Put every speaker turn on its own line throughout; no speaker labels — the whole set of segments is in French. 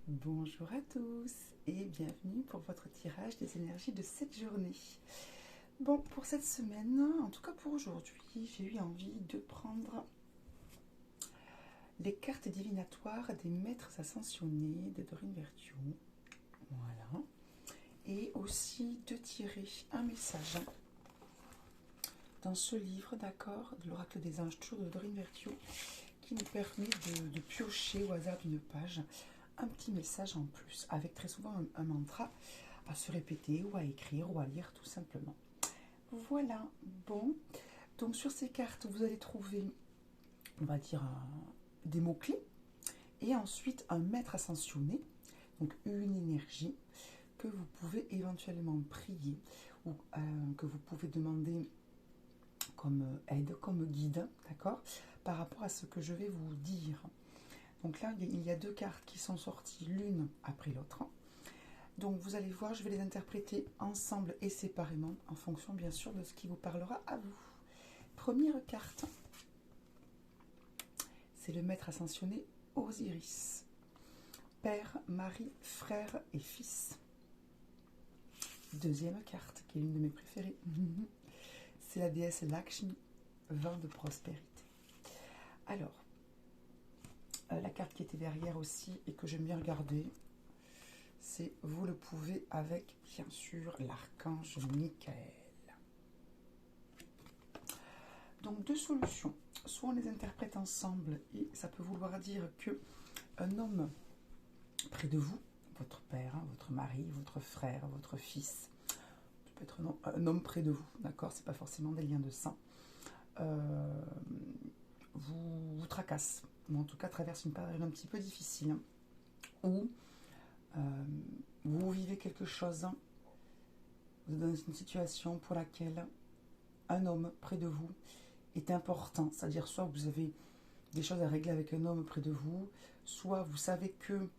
Bonjour à tous et bienvenue pour votre tirage des énergies de cette journée. Bon, pour cette semaine, en tout cas pour aujourd'hui, j'ai eu envie de prendre les cartes divinatoires des maîtres ascensionnés de Dorine Virtue. Voilà. Et aussi de tirer un message dans ce livre, d'accord, de l'oracle des anges, toujours de Dorine Virtue, qui nous permet de piocher au hasard d'une page un petit message en plus, avec très souvent un mantra à se répéter ou à écrire ou à lire tout simplement. Voilà, bon, donc sur ces cartes, vous allez trouver, on va dire, des mots-clés et ensuite un maître ascensionné, donc une énergie que vous pouvez éventuellement prier ou que vous pouvez demander comme aide, comme guide, d'accord, par rapport à ce que je vais vous dire. Donc là, il y a deux cartes qui sont sorties l'une après l'autre. Donc vous allez voir, je vais les interpréter ensemble et séparément, en fonction bien sûr de ce qui vous parlera à vous. Première carte, c'est le maître ascensionné Osiris. Père, mari, frère et fils. Deuxième carte, qui est l'une de mes préférées, c'est la déesse Lakshmi, vin de prospérité. Alors, la carte qui était derrière aussi et que j'aime bien regarder, c'est vous le pouvez avec, bien sûr, l'archange Michael. Donc deux solutions. Soit on les interprète ensemble et ça peut vouloir dire que un homme près de vous, votre père, votre mari, votre frère, votre fils, ça peut être un homme près de vous, d'accord, c'est pas forcément des liens de sang, vous tracasse, ou en tout cas traverse une période un petit peu difficile, ou vous vivez quelque chose, vous êtes dans une situation pour laquelle un homme près de vous est important, c'est-à-dire soit vous avez des choses à régler avec un homme près de vous, soit vous savez que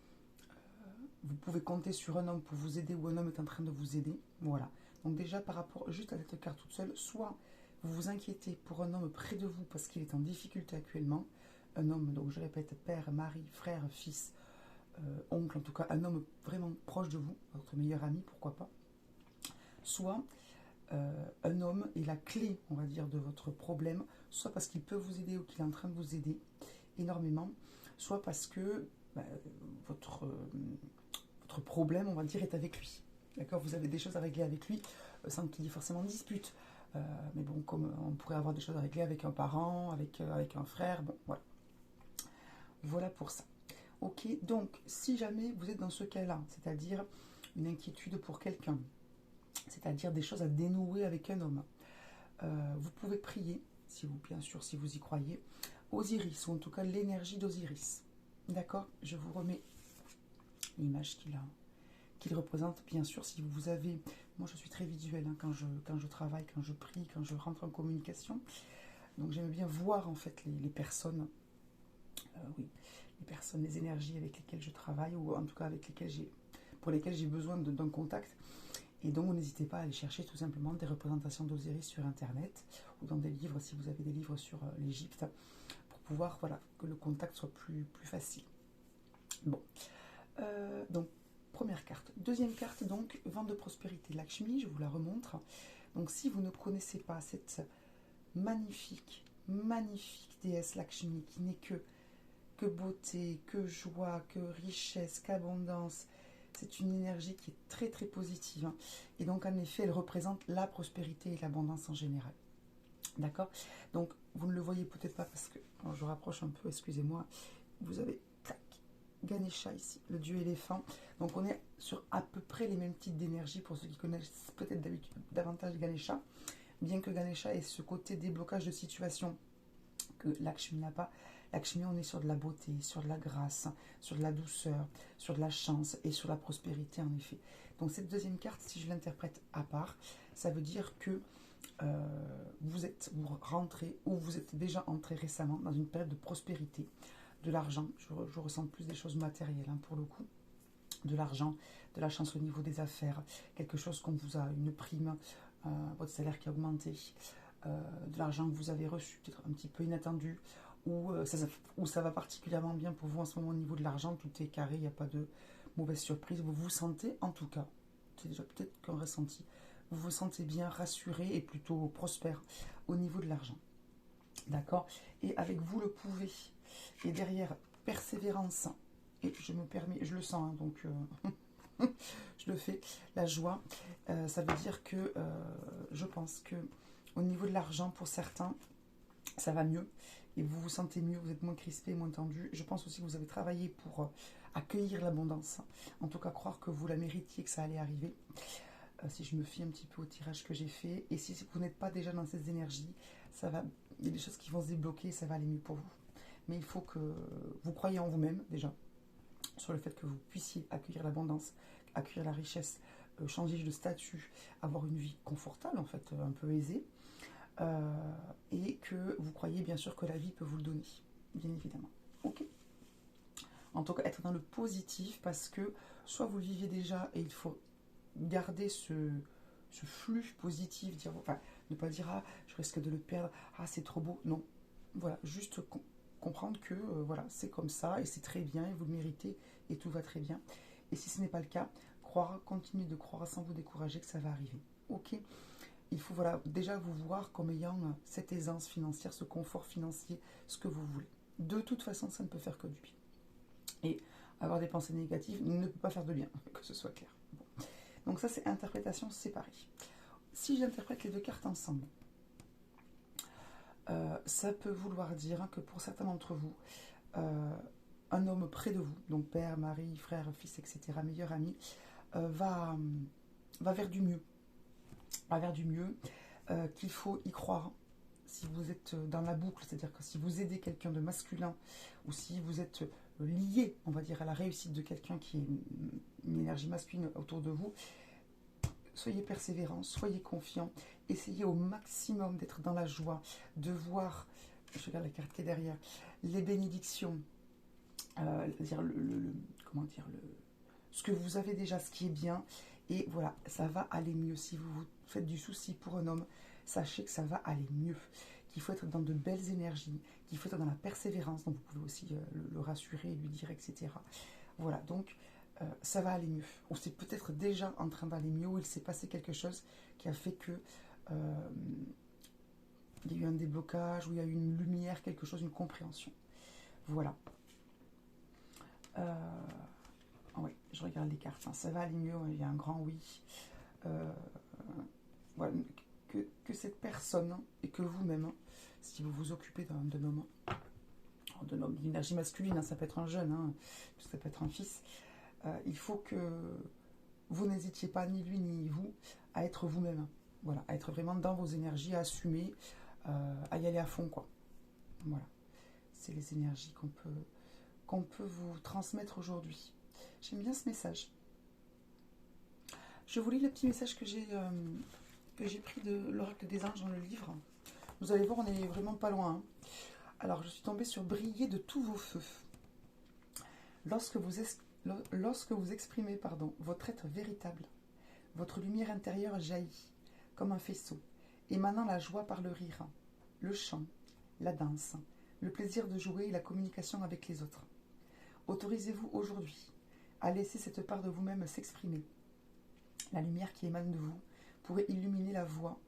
vous pouvez compter sur un homme pour vous aider ou un homme est en train de vous aider. Voilà. Donc déjà par rapport juste à cette carte toute seule, soit vous vous inquiétez pour un homme près de vous parce qu'il est en difficulté actuellement, un homme, donc je répète, père, mari, frère, fils, oncle, en tout cas un homme vraiment proche de vous, votre meilleur ami, pourquoi pas, soit un homme est la clé, on va dire, de votre problème, soit parce qu'il peut vous aider ou qu'il est en train de vous aider énormément, soit parce que votre problème, on va dire, est avec lui. D'accord, vous avez des choses à régler avec lui, sans qu'il y ait forcément dispute. Mais bon, comme on pourrait avoir des choses à régler avec un parent, avec un frère, bon, voilà. Voilà pour ça. Ok, donc si jamais vous êtes dans ce cas-là, c'est-à-dire une inquiétude pour quelqu'un, c'est-à-dire des choses à dénouer avec un homme, vous pouvez prier, si vous, bien sûr, si vous y croyez, Osiris, ou en tout cas l'énergie d'Osiris. D'accord, je vous remets l'image qu'il représente, bien sûr, si vous avez... Moi, je suis très visuelle hein, quand je travaille, quand je prie, quand je rentre en communication. Donc, j'aime bien voir, en fait, les personnes, oui, les personnes, les énergies avec lesquelles je travaille, ou en tout cas pour lesquelles j'ai besoin d'un contact. Et donc, n'hésitez pas à aller chercher tout simplement des représentations d'Osiris sur Internet, ou dans des livres, si vous avez des livres sur l'Égypte, pour pouvoir, voilà, que le contact soit plus facile. Bon, donc, première carte. Deuxième carte, donc, vent de prospérité. Lakshmi, je vous la remontre. Donc, si vous ne connaissez pas cette magnifique, magnifique déesse Lakshmi, qui n'est que beauté, que joie, que richesse, qu'abondance, c'est une énergie qui est très, très positive. Hein. Et donc, en effet, elle représente la prospérité et l'abondance en général. D'accord? Donc, vous ne le voyez peut-être pas parce que, quand je rapproche un peu, excusez-moi, vous avez Ganesha ici, le dieu éléphant. Donc on est sur à peu près les mêmes types d'énergie pour ceux qui connaissent peut-être d'habitude davantage Ganesha, bien que Ganesha ait ce côté déblocage de situation que Lakshmi n'a pas. Lakshmi, on est sur de la beauté, sur de la grâce, sur de la douceur, sur de la chance et sur la prospérité en effet. Donc cette deuxième carte, si je l'interprète à part, ça veut dire que vous rentrez ou vous êtes déjà entré récemment dans une période de prospérité, de l'argent, je ressens plus des choses matérielles hein, pour le coup, de l'argent, de la chance au niveau des affaires, quelque chose qu'on vous a, une prime, votre salaire qui a augmenté, de l'argent que vous avez reçu, peut-être un petit peu inattendu, où ça va particulièrement bien pour vous en ce moment au niveau de l'argent, tout est carré, il n'y a pas de mauvaise surprise, vous vous sentez en tout cas, c'est déjà peut-être qu'un ressenti, vous vous sentez bien rassuré et plutôt prospère au niveau de l'argent. D'accord? Et avec vous le pouvez. Et derrière, persévérance. Et je me permets, je le sens, hein, donc je le fais. La joie, ça veut dire que je pense que au niveau de l'argent, pour certains, ça va mieux. Et vous vous sentez mieux, vous êtes moins crispé, moins tendu. Je pense aussi que vous avez travaillé pour accueillir l'abondance. En tout cas, croire que vous la méritiez, que ça allait arriver. Si je me fie un petit peu au tirage que j'ai fait. Et si vous n'êtes pas déjà dans ces énergies, ça va, il y a des choses qui vont se débloquer et ça va aller mieux pour vous. Mais il faut que vous croyiez en vous-même déjà, sur le fait que vous puissiez accueillir l'abondance, accueillir la richesse, changer de statut, avoir une vie confortable en fait, un peu aisée. Et que vous croyez bien sûr que la vie peut vous le donner, bien évidemment. Ok. En tout cas, être dans le positif parce que soit vous le vivez déjà et il faut garder ce flux positif, dire, enfin, ne pas dire ah je risque de le perdre, ah c'est trop beau, non. Voilà, juste comprendre que voilà, c'est comme ça et c'est très bien et vous le méritez et tout va très bien. Et si ce n'est pas le cas, continuez de croire sans vous décourager que ça va arriver. Ok. Il faut voilà, déjà vous voir comme ayant cette aisance financière, ce confort financier, ce que vous voulez. De toute façon, ça ne peut faire que du bien. Et avoir des pensées négatives ne peut pas faire de bien, que ce soit clair. Bon. Donc ça, c'est interprétation séparée. Si j'interprète les deux cartes ensemble, ça peut vouloir dire que pour certains d'entre vous, un homme près de vous, donc père, mari, frère, fils, etc., meilleur ami, va vers du mieux. Va vers du mieux, qu'il faut y croire. Si vous êtes dans la boucle, c'est-à-dire que si vous aidez quelqu'un de masculin, ou si vous êtes lié, on va dire, à la réussite de quelqu'un qui est une énergie masculine autour de vous, soyez persévérants, soyez confiants, essayez au maximum d'être dans la joie, de voir, je regarde la carte qui est derrière, les bénédictions, comment dire, ce que vous avez déjà, ce qui est bien, et voilà, ça va aller mieux. Si vous vous faites du souci pour un homme, sachez que ça va aller mieux, qu'il faut être dans de belles énergies, qu'il faut être dans la persévérance, donc vous pouvez aussi le rassurer, lui dire, etc. Voilà, donc ça va aller mieux. Ou c'est peut-être déjà en train d'aller mieux, ou il s'est passé quelque chose qui a fait que il y a eu un déblocage, ou il y a eu une lumière, quelque chose, une compréhension. Voilà. Oui, je regarde les cartes, hein. Ça va aller mieux, il y a un grand oui. Voilà, que cette personne et que vous-même, si vous vous occupez d'un homme, d'une énergie masculine, hein, ça peut être un jeune, hein, ça peut être un fils, il faut que vous n'hésitiez pas, ni lui ni vous, à être vous-même. Voilà, à être vraiment dans vos énergies, à assumer, à y aller à fond, quoi. Voilà, c'est les énergies qu'on peut vous transmettre aujourd'hui. J'aime bien ce message. Je vous lis le petit message que j'ai pris de l'Oracle des Anges dans le livre. Vous allez voir, on est vraiment pas loin. Hein. Alors, je suis tombée sur briller de tous vos feux. Lorsque vous exprimez votre être véritable, votre lumière intérieure jaillit comme un faisceau, émanant la joie par le rire, le chant, la danse, le plaisir de jouer et la communication avec les autres. Autorisez-vous aujourd'hui à laisser cette part de vous-même s'exprimer. La lumière qui émane de vous pourrait illuminer la voix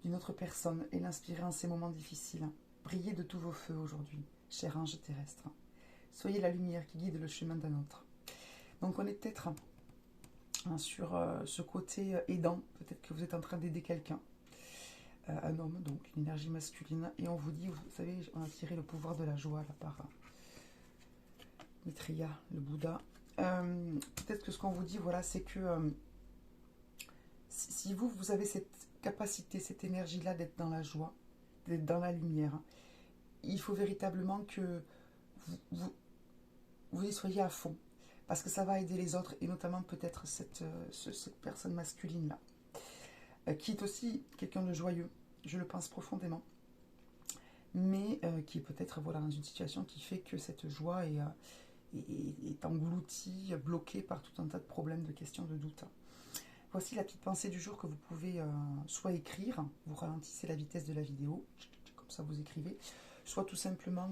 d'une autre personne et l'inspirer en ces moments difficiles. Brillez de tous vos feux aujourd'hui, cher ange terrestre. Soyez la lumière qui guide le chemin d'un autre. Donc on est peut-être sur ce côté aidant. Peut-être que vous êtes en train d'aider quelqu'un. Un homme, donc une énergie masculine. Et on vous dit, vous savez, on a tiré le pouvoir de la joie là par Maitreya, le Bouddha. Peut-être que ce qu'on vous dit, voilà, c'est que si vous avez cette capacité, cette énergie-là d'être dans la joie, d'être dans la lumière, il faut véritablement que vous y soyez à fond. Parce que ça va aider les autres, et notamment peut-être cette personne masculine-là, qui est aussi quelqu'un de joyeux, je le pense profondément, mais qui est peut-être voilà, dans une situation qui fait que cette joie est engloutie, bloquée par tout un tas de problèmes, de questions, de doutes. Voici la petite pensée du jour que vous pouvez soit écrire, vous ralentissez la vitesse de la vidéo, comme ça vous écrivez, soit tout simplement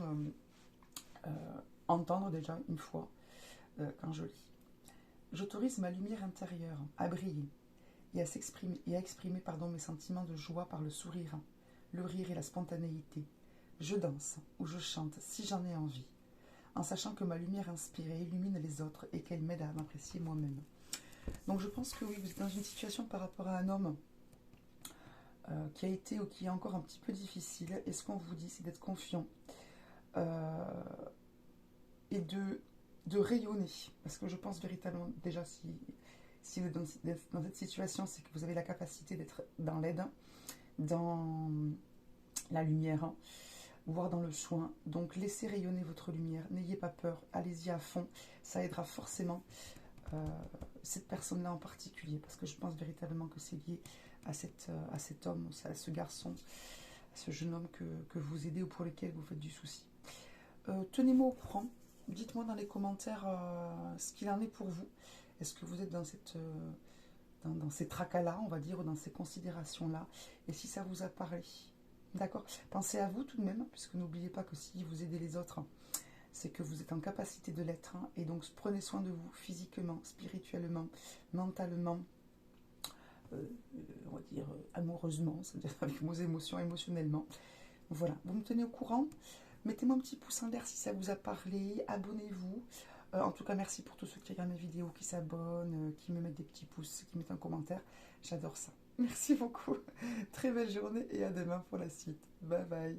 entendre déjà une fois quand je lis. J'autorise ma lumière intérieure à briller et à s'exprimer et à exprimer mes sentiments de joie par le sourire, le rire et la spontanéité. Je danse ou je chante si j'en ai envie, en sachant que ma lumière inspire et illumine les autres et qu'elle m'aide à m'apprécier moi-même. Donc je pense que oui, vous êtes dans une situation par rapport à un homme qui a été ou qui est encore un petit peu difficile. Et ce qu'on vous dit, c'est d'être confiant euh, et de rayonner. Parce que je pense véritablement, déjà, si vous êtes dans cette situation, c'est que vous avez la capacité d'être dans l'aide, dans la lumière, voire dans le soin. Donc laissez rayonner votre lumière, n'ayez pas peur, allez-y à fond, ça aidera forcément cette personne-là en particulier, parce que je pense véritablement que c'est lié à cet homme, à ce garçon, à ce jeune homme que vous aidez ou pour lequel vous faites du souci. Tenez-moi au courant, dites-moi dans les commentaires ce qu'il en est pour vous. Est-ce que vous êtes dans dans ces tracas-là, on va dire, ou dans ces considérations-là, et si ça vous a parlé. D'accord. Pensez à vous tout de même, puisque n'oubliez pas que si vous aidez les autres, c'est que vous êtes en capacité de l'être. Et donc prenez soin de vous physiquement, spirituellement, mentalement, on va dire amoureusement, c'est-à-dire avec vos émotions, émotionnellement. Voilà, vous me tenez au courant. Mettez-moi un petit pouce en l'air si ça vous a parlé. Abonnez-vous. En tout cas, merci pour tous ceux qui regardent mes vidéos, qui s'abonnent, qui me mettent des petits pouces, qui mettent un commentaire. J'adore ça. Merci beaucoup. Très belle journée et à demain pour la suite. Bye bye.